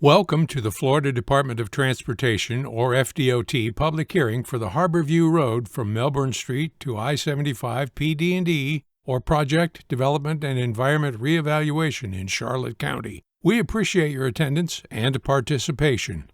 Welcome to the Florida Department of Transportation, or FDOT, public hearing for the Harborview Road from Melbourne Street to I-75 PD&E, or Project Development and Environment Reevaluation in Charlotte County. We appreciate your attendance and participation.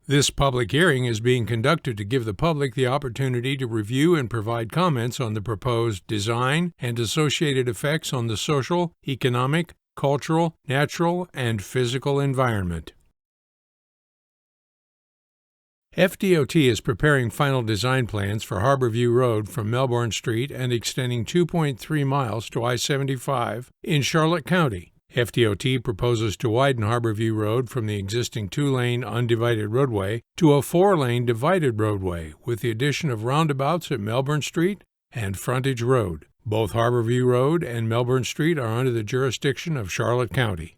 This public hearing is being conducted to give the public the opportunity to review and provide comments on the proposed design and associated effects on the social, economic, cultural, natural, and physical environment. FDOT is preparing final design plans for Harborview Road from Melbourne Street and extending 2.3 miles to I-75 in Charlotte County. FDOT proposes to widen Harborview Road from the existing 2-lane undivided roadway to a 4-lane divided roadway with the addition of roundabouts at Melbourne Street and Frontage Road. Both Harborview Road and Melbourne Street are under the jurisdiction of Charlotte County.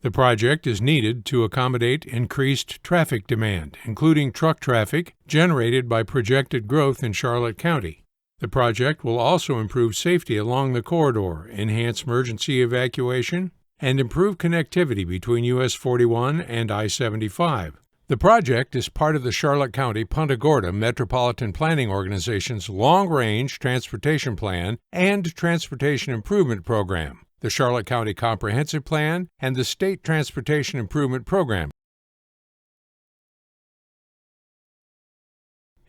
The project is needed to accommodate increased traffic demand, including truck traffic generated by projected growth in Charlotte County. The project will also improve safety along the corridor, enhance emergency evacuation, and improve connectivity between US 41 and I-75. The project is part of the Charlotte County-Punta Gorda Metropolitan Planning Organization's Long-Range Transportation Plan and Transportation Improvement Program, the Charlotte County Comprehensive Plan, and the State Transportation Improvement Program.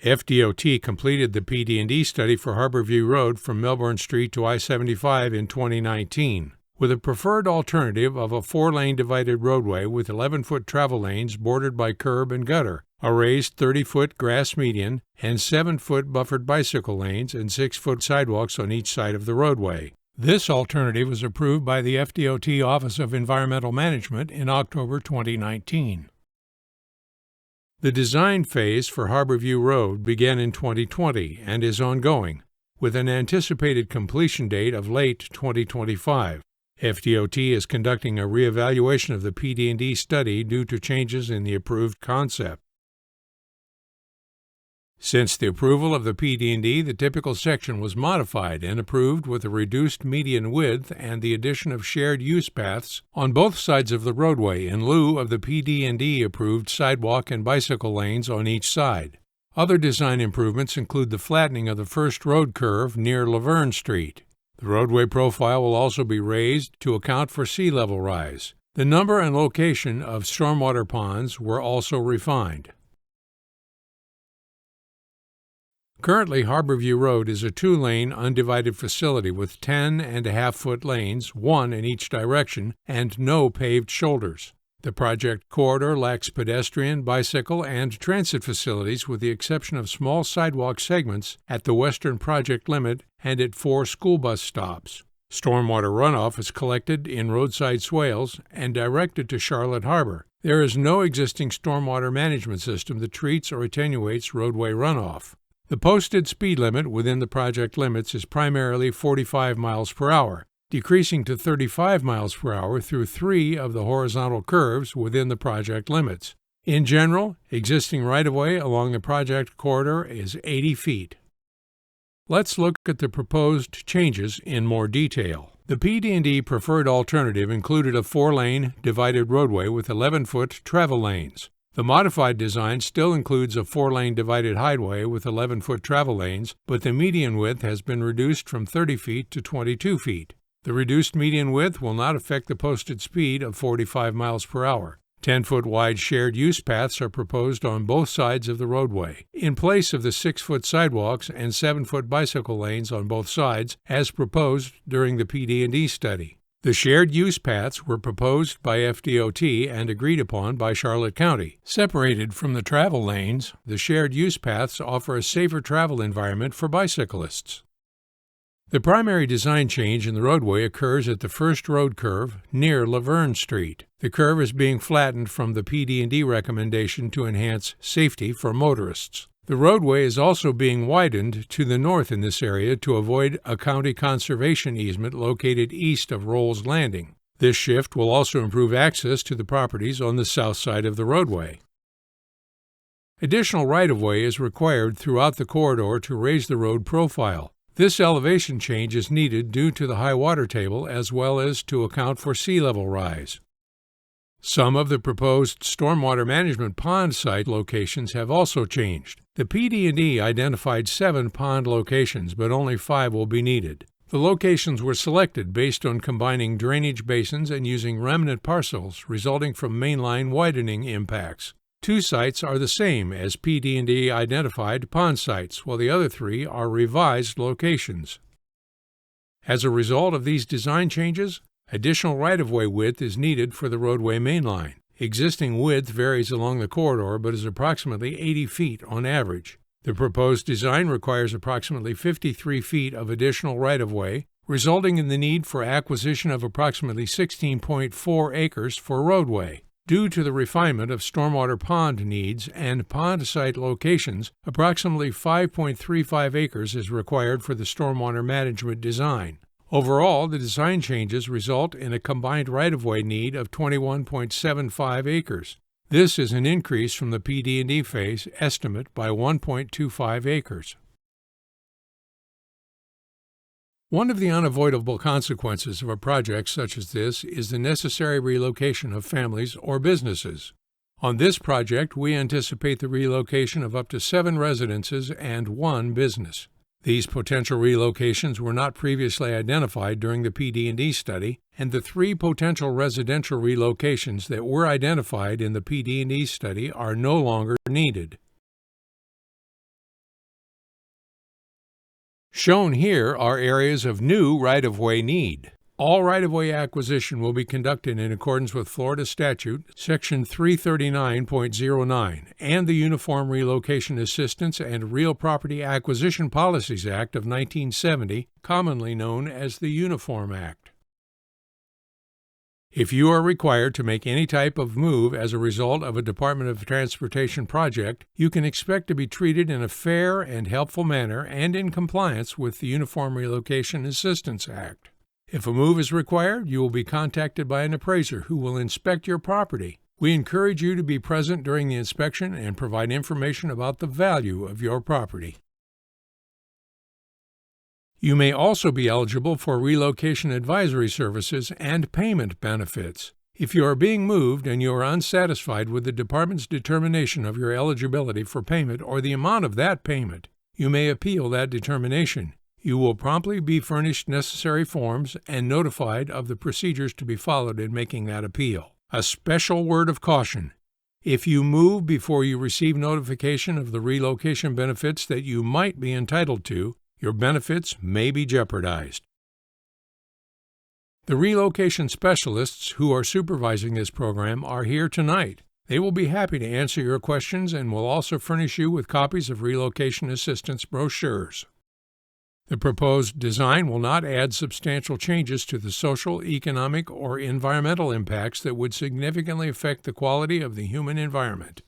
FDOT completed the PD&E study for Harborview Road from Melbourne Street to I-75 in 2019. With a preferred alternative of a 4-lane divided roadway with 11-foot travel lanes bordered by curb and gutter, a raised 30-foot grass median, and 7-foot buffered bicycle lanes and 6-foot sidewalks on each side of the roadway. This alternative was approved by the FDOT Office of Environmental Management in October 2019. The design phase for Harborview Road began in 2020 and is ongoing, with an anticipated completion date of late 2025. FDOT is conducting a reevaluation of the PD&E study due to changes in the approved concept. Since the approval of the PD&E, the typical section was modified and approved with a reduced median width and the addition of shared use paths on both sides of the roadway in lieu of the PD&E approved sidewalk and bicycle lanes on each side. Other design improvements include the flattening of the first road curve near Melbourne Street. The roadway profile will also be raised to account for sea level rise. The number and location of stormwater ponds were also refined. Currently, Harborview Road is a 2-lane undivided facility with 10.5-foot lanes, 1 in each direction, and no paved shoulders. The project corridor lacks pedestrian, bicycle, and transit facilities with the exception of small sidewalk segments at the western project limit and at 4 school bus stops. Stormwater runoff is collected in roadside swales and directed to Charlotte Harbor. There is no existing stormwater management system that treats or attenuates roadway runoff. The posted speed limit within the project limits is primarily 45 miles per hour, decreasing to 35 miles per hour through 3 of the horizontal curves within the project limits. In general, existing right-of-way along the project corridor is 80 feet. Let's look at the proposed changes in more detail. The PD&E preferred alternative included a 4-lane divided roadway with 11-foot travel lanes. The modified design still includes a 4-lane divided highway with 11-foot travel lanes, but the median width has been reduced from 30 feet to 22 feet. The reduced median width will not affect the posted speed of 45 miles per hour. 10-foot wide shared use paths are proposed on both sides of the roadway, in place of the 6-foot sidewalks and 7-foot bicycle lanes on both sides, as proposed during the PD&E study. The shared use paths were proposed by FDOT and agreed upon by Charlotte County. Separated from the travel lanes, the shared use paths offer a safer travel environment for bicyclists. The primary design change in the roadway occurs at the first road curve near Melbourne Street. The curve is being flattened from the PD&E recommendation to enhance safety for motorists. The roadway is also being widened to the north in this area to avoid a county conservation easement located east of Rolls Landing. This shift will also improve access to the properties on the south side of the roadway. Additional right-of-way is required throughout the corridor to raise the road profile. This elevation change is needed due to the high water table as well as to account for sea level rise. Some of the proposed stormwater management pond site locations have also changed. The PD&E identified 7 pond locations, but only 5 will be needed. The locations were selected based on combining drainage basins and using remnant parcels resulting from mainline widening impacts. 2 sites are the same as PD&E identified pond sites, while the other 3 are revised locations. As a result of these design changes, additional right-of-way width is needed for the roadway mainline. Existing width varies along the corridor but is approximately 80 feet on average. The proposed design requires approximately 53 feet of additional right-of-way, resulting in the need for acquisition of approximately 16.4 acres for roadway. Due to the refinement of stormwater pond needs and pond site locations, approximately 5.35 acres is required for the stormwater management design. Overall, the design changes result in a combined right-of-way need of 21.75 acres. This is an increase from the PD&E phase estimate by 1.25 acres. One of the unavoidable consequences of a project such as this is the necessary relocation of families or businesses. On this project, we anticipate the relocation of up to 7 residences and 1 business. These potential relocations were not previously identified during the PD&E study, and the 3 potential residential relocations that were identified in the PD&E study are no longer needed. Shown here are areas of new right-of-way need. All right-of-way acquisition will be conducted in accordance with Florida Statute, Section 339.09, and the Uniform Relocation Assistance and Real Property Acquisition Policies Act of 1970, commonly known as the Uniform Act. If you are required to make any type of move as a result of a Department of Transportation project, you can expect to be treated in a fair and helpful manner and in compliance with the Uniform Relocation Assistance Act. If a move is required, you will be contacted by an appraiser who will inspect your property. We encourage you to be present during the inspection and provide information about the value of your property. You may also be eligible for relocation advisory services and payment benefits. If you are being moved and you are unsatisfied with the department's determination of your eligibility for payment or the amount of that payment, you may appeal that determination. You will promptly be furnished necessary forms and notified of the procedures to be followed in making that appeal. A special word of caution: if you move before you receive notification of the relocation benefits that you might be entitled to, your benefits may be jeopardized. The relocation specialists who are supervising this program are here tonight. They will be happy to answer your questions and will also furnish you with copies of relocation assistance brochures. The proposed design will not add substantial changes to the social, economic, or environmental impacts that would significantly affect the quality of the human environment.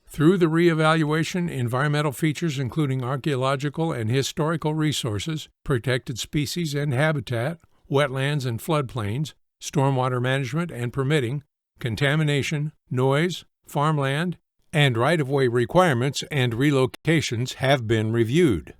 Through the reevaluation, environmental features including archaeological and historical resources, protected species and habitat, wetlands and floodplains, stormwater management and permitting, contamination, noise, farmland, and right-of-way requirements and relocations have been reviewed.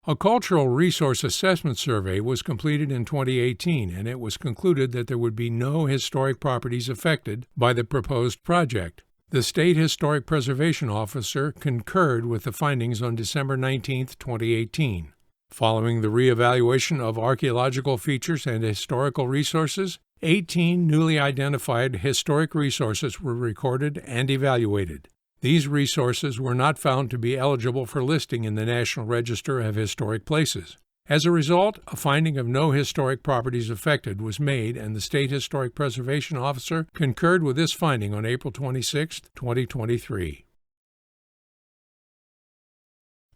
A cultural resource assessment survey was completed in 2018, and it was concluded that there would be no historic properties affected by the proposed project. The State Historic Preservation Officer concurred with the findings on December 19, 2018. Following the reevaluation of archaeological features and historical resources, 18 newly identified historic resources were recorded and evaluated. These resources were not found to be eligible for listing in the National Register of Historic Places. As a result, a finding of no historic properties affected was made, and the State Historic Preservation Officer concurred with this finding on April 26, 2023.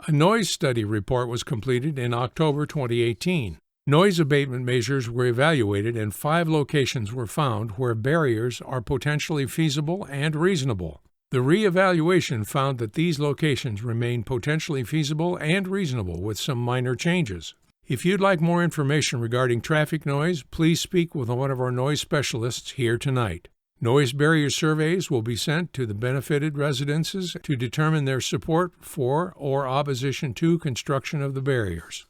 A noise study report was completed in October 2018. Noise abatement measures were evaluated and 5 locations were found where barriers are potentially feasible and reasonable. The reevaluation found that these locations remain potentially feasible and reasonable with some minor changes. If you'd like more information regarding traffic noise, please speak with one of our noise specialists here tonight. Noise barrier surveys will be sent to the benefited residences to determine their support for or opposition to construction of the barriers.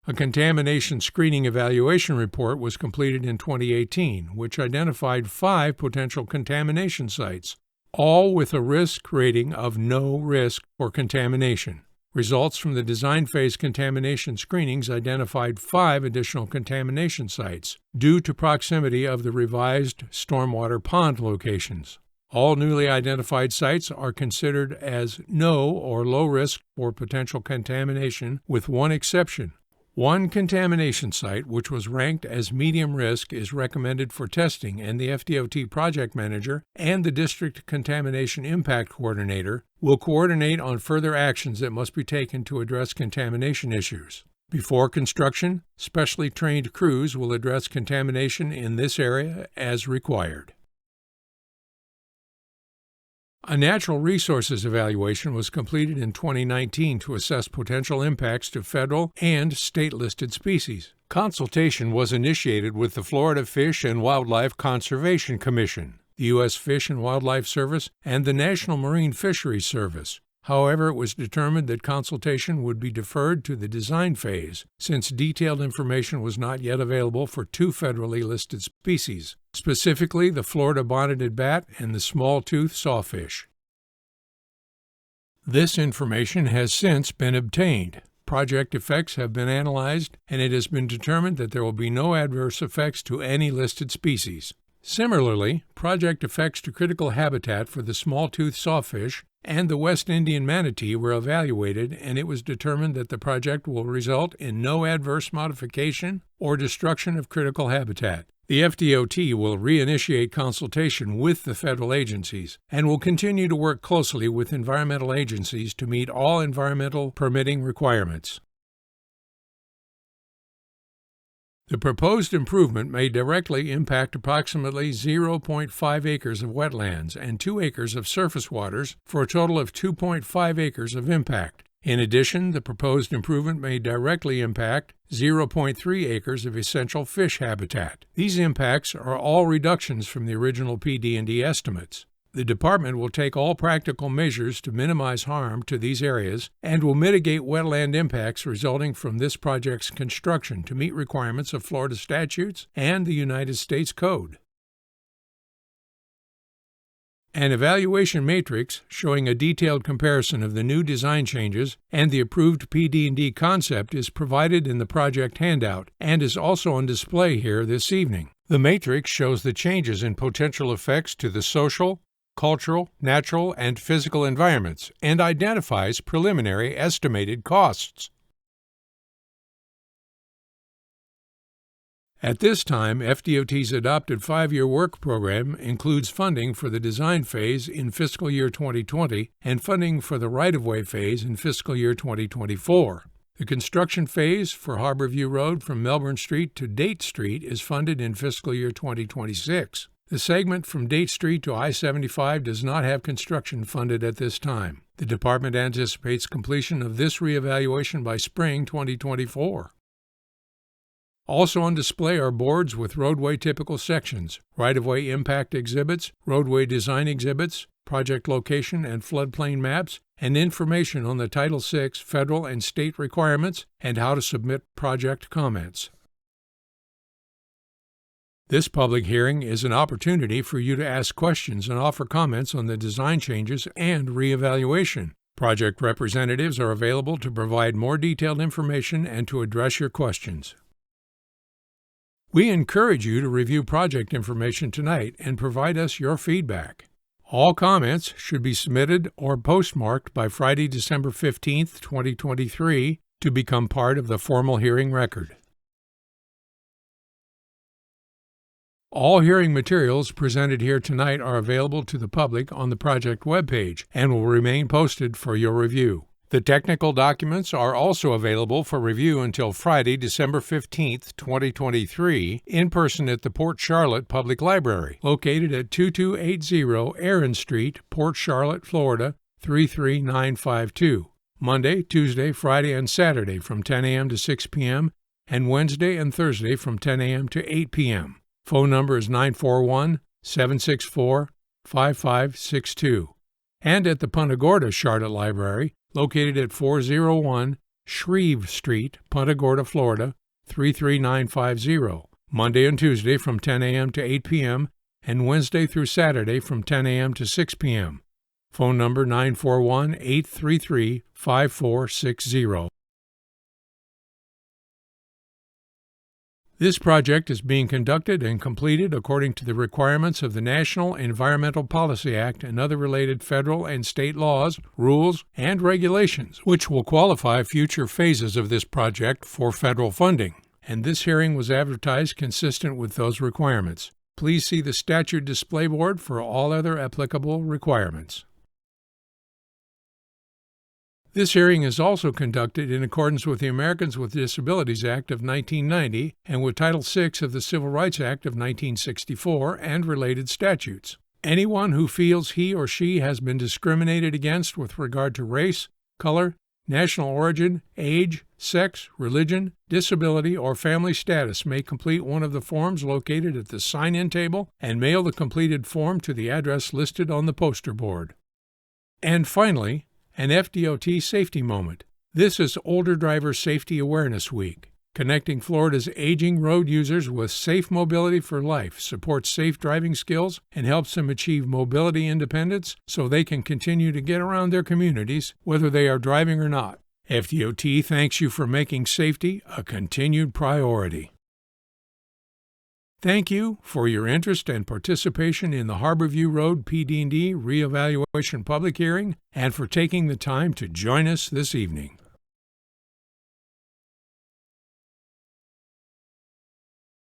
A contamination screening evaluation report was completed in 2018, which identified 5 potential contamination sites, all with a risk rating of no risk for contamination. Results from the design phase contamination screenings identified 5 additional contamination sites due to proximity of the revised stormwater pond locations. All newly identified sites are considered as no or low risk for potential contamination, with one exception. One contamination site, which was ranked as medium risk, is recommended for testing, and the FDOT project manager and the District Contamination Impact Coordinator will coordinate on further actions that must be taken to address contamination issues. Before construction, specially trained crews will address contamination in this area as required. A natural resources evaluation was completed in 2019 to assess potential impacts to federal and state-listed species. Consultation was initiated with the Florida Fish and Wildlife Conservation Commission, the U.S. Fish and Wildlife Service, and the National Marine Fisheries Service. However, it was determined that consultation would be deferred to the design phase, since detailed information was not yet available for 2 federally listed species, specifically the Florida bonneted bat and the small-tooth sawfish. This information has since been obtained. Project effects have been analyzed, and it has been determined that there will be no adverse effects to any listed species. Similarly, project effects to critical habitat for the small-tooth sawfish and the West Indian manatee were evaluated, and it was determined that the project will result in no adverse modification or destruction of critical habitat. The FDOT will reinitiate consultation with the federal agencies and will continue to work closely with environmental agencies to meet all environmental permitting requirements. The proposed improvement may directly impact approximately 0.5 acres of wetlands and 2 acres of surface waters for a total of 2.5 acres of impact. In addition, the proposed improvement may directly impact 0.3 acres of essential fish habitat. These impacts are all reductions from the original PD&E estimates. The department will take all practical measures to minimize harm to these areas and will mitigate wetland impacts resulting from this project's construction to meet requirements of Florida statutes and the United States Code. An evaluation matrix showing a detailed comparison of the new design changes and the approved PD&E concept is provided in the project handout and is also on display here this evening. The matrix shows the changes in potential effects to the social, cultural, natural, and physical environments, and identifies preliminary estimated costs. At this time, FDOT's adopted 5-year work program includes funding for the design phase in fiscal year 2020 and funding for the right-of-way phase in fiscal year 2024. The construction phase for Harborview Road from Melbourne Street to Date Street is funded in fiscal year 2026. The segment from Date Street to I-75 does not have construction funded at this time. The department anticipates completion of this reevaluation by spring 2024. Also on display are boards with roadway typical sections, right-of-way impact exhibits, roadway design exhibits, project location and floodplain maps, and information on the Title VI federal and state requirements and how to submit project comments. This public hearing is an opportunity for you to ask questions and offer comments on the design changes and reevaluation. Project representatives are available to provide more detailed information and to address your questions. We encourage you to review project information tonight and provide us your feedback. All comments should be submitted or postmarked by Friday, December 15, 2023, to become part of the formal hearing record. All hearing materials presented here tonight are available to the public on the project webpage and will remain posted for your review. The technical documents are also available for review until Friday, December 15, 2023, in person at the Port Charlotte Public Library, located at 2280 Aaron Street, Port Charlotte, Florida, 33952. Monday, Tuesday, Friday, and Saturday from 10 a.m. to 6 p.m., and Wednesday and Thursday from 10 a.m. to 8 p.m. Phone number is 941-764-5562. And at the Punta Gorda Charlotte Library, located at 401 Shreve Street, Punta Gorda, Florida, 33950, Monday and Tuesday from 10 a.m. to 8 p.m., and Wednesday through Saturday from 10 a.m. to 6 p.m. Phone number 941-833-5460. This project is being conducted and completed according to the requirements of the National Environmental Policy Act and other related federal and state laws, rules, and regulations, which will qualify future phases of this project for federal funding. And this hearing was advertised consistent with those requirements. Please see the statute display board for all other applicable requirements. This hearing is also conducted in accordance with the Americans with Disabilities Act of 1990 and with Title VI of the Civil Rights Act of 1964 and related statutes. Anyone who feels he or she has been discriminated against with regard to race, color, national origin, age, sex, religion, disability, or family status may complete one of the forms located at the sign-in table and mail the completed form to the address listed on the poster board. And finally, an FDOT safety moment. This is Older Driver Safety Awareness Week. Connecting Florida's aging road users with safe mobility for life supports safe driving skills and helps them achieve mobility independence so they can continue to get around their communities, whether they are driving or not. FDOT thanks you for making safety a continued priority. Thank you for your interest and participation in the Harborview Road PD&E reevaluation public hearing and for taking the time to join us this evening.